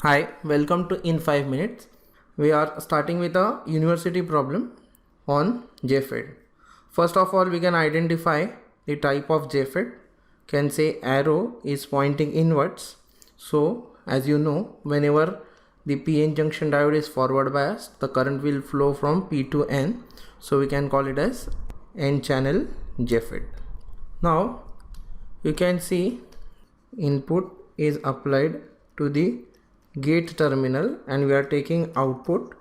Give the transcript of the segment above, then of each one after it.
Hi, welcome to In 5 Minutes. We are starting with a university problem on JFET. First of all, we can identify the type of JFET. Can say arrow is pointing inwards. So, as you know, whenever the PN junction diode is forward biased, the current will flow from P to N. So, we can call it as N channel JFET. Now, you can see input is applied to the gate terminal and we are taking output,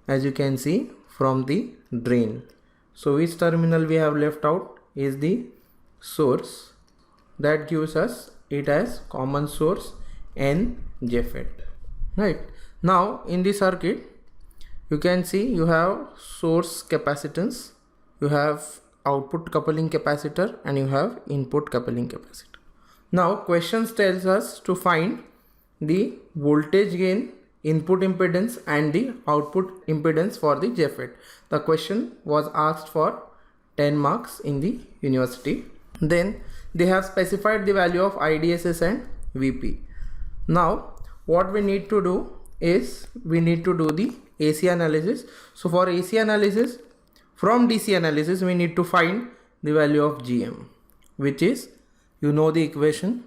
as you can see, from the drain. So which terminal we have left out is the source. That gives us it as common source N JFET. Right. Now in the circuit you can see you have source capacitance, you have output coupling capacitor, and you have input coupling capacitor. Now questions tells us to find the voltage gain, input impedance, and the output impedance for the JFET. The question was asked for 10 marks in the university. Then they have specified the value of IDSS and VP. Now what we need to do is we need to do the AC analysis. So for AC analysis, from DC analysis we need to find the value of GM, which is, you know the equation,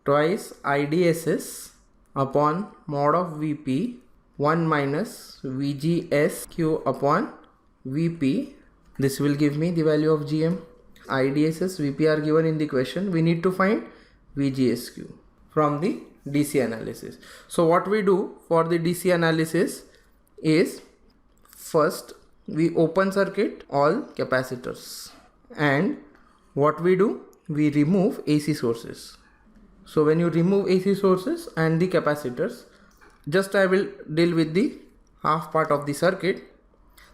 twice IDSS upon mod of VP 1 minus VGSQ upon VP. This will give me the value of GM. IDSS, VP are given in the question. We need to find VGSQ from the DC analysis. So what we do for the DC analysis is, first we open circuit all capacitors, and what we do, we remove AC sources. So when you remove AC sources and the capacitors, just I will deal with the half part of the circuit.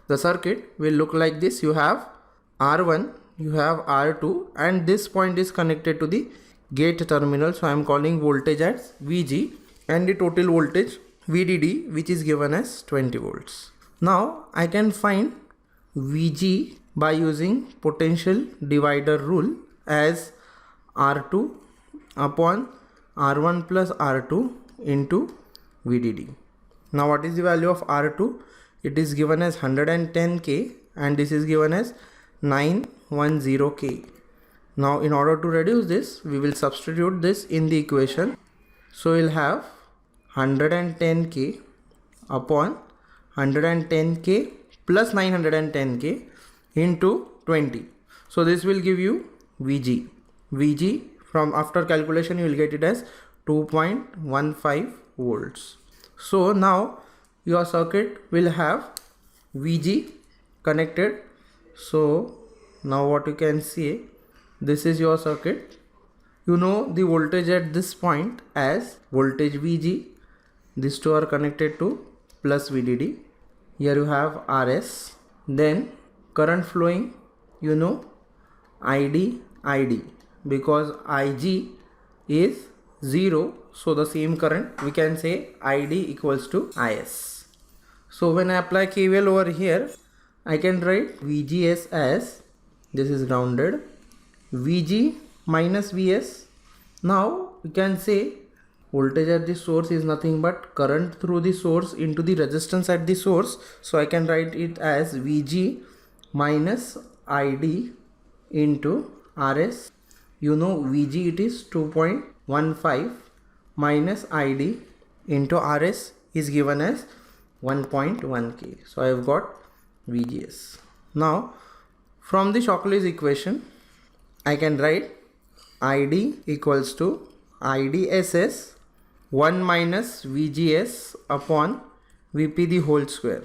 The circuit will look like this. You have R1, you have R2, and this point is connected to the gate terminal. So I am calling voltage as VG, and the total voltage VDD, which is given as 20 volts. Now I can find VG by using potential divider rule as R2 upon R1 plus R2 into VDD. Now what is the value of R2? It is given as 110K and this is given as 910K. Now in order to reduce this, we will substitute this in the equation. So we'll have 110K upon 110K plus 910K into 20. So this will give you VG. VG from after calculation you will get it as 2.15 volts. So now your circuit will have VG connected. So now what you can see, this is your circuit. You know the voltage at this point as voltage VG. These two are connected to plus VDD. Here you have RS. Then current flowing, you know, ID, because IG is 0, so the same current we can say ID equals to IS. So when I apply KVL over here, I can write VGS as, this is grounded, VG minus VS. Now we can say voltage at the source is nothing but current through the source into the resistance at the source. So I can write it as VG minus ID into RS. You know VG, it is 2.15 minus ID into RS is given as 1.1K. So I have got VGS. Now from the Shockley's equation, I can write ID equals to IDSS 1 minus VGS upon VP the whole square.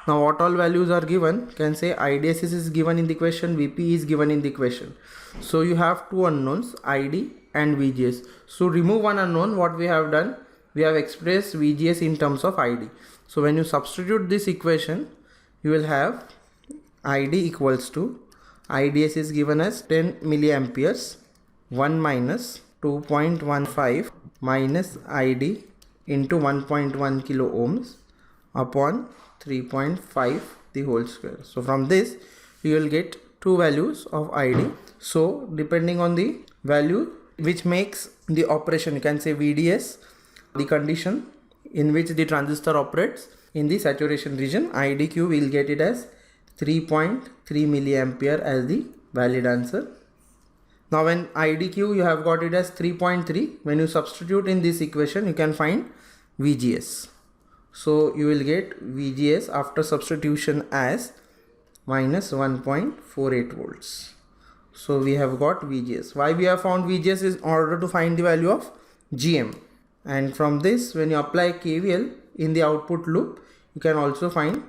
Now what all values are given, can say IDSS is given in the question, VP is given in the question. So you have two unknowns, ID and VGS. So remove one unknown. What we have done, we have expressed VGS in terms of ID. So when you substitute this equation, you will have ID equals to, IDS is given as 10 milliamperes, 1 minus 2.15 minus ID into 1.1 kilo ohms upon 3.5 the whole square. So from this you will get two values of ID. So depending on the value which makes the operation, you can say VDS, the condition in which the transistor operates in the saturation region, IDQ will get it as 3.3 milliampere as the valid answer. Now when IDQ you have got it as 3.3, when you substitute in this equation you can find VGS. So you will get VGS after substitution as minus 1.48 volts. So we have got VGS. Why we have found VGS is in order to find the value of GM. And from this, when you apply KVL in the output loop, you can also find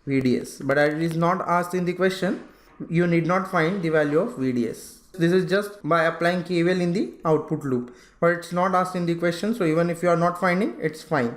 VDS. But as it is not asked in the question, you need not find the value of VDS. This is just by applying KVL in the output loop. But it's not asked in the question, so even if you are not finding, it's fine.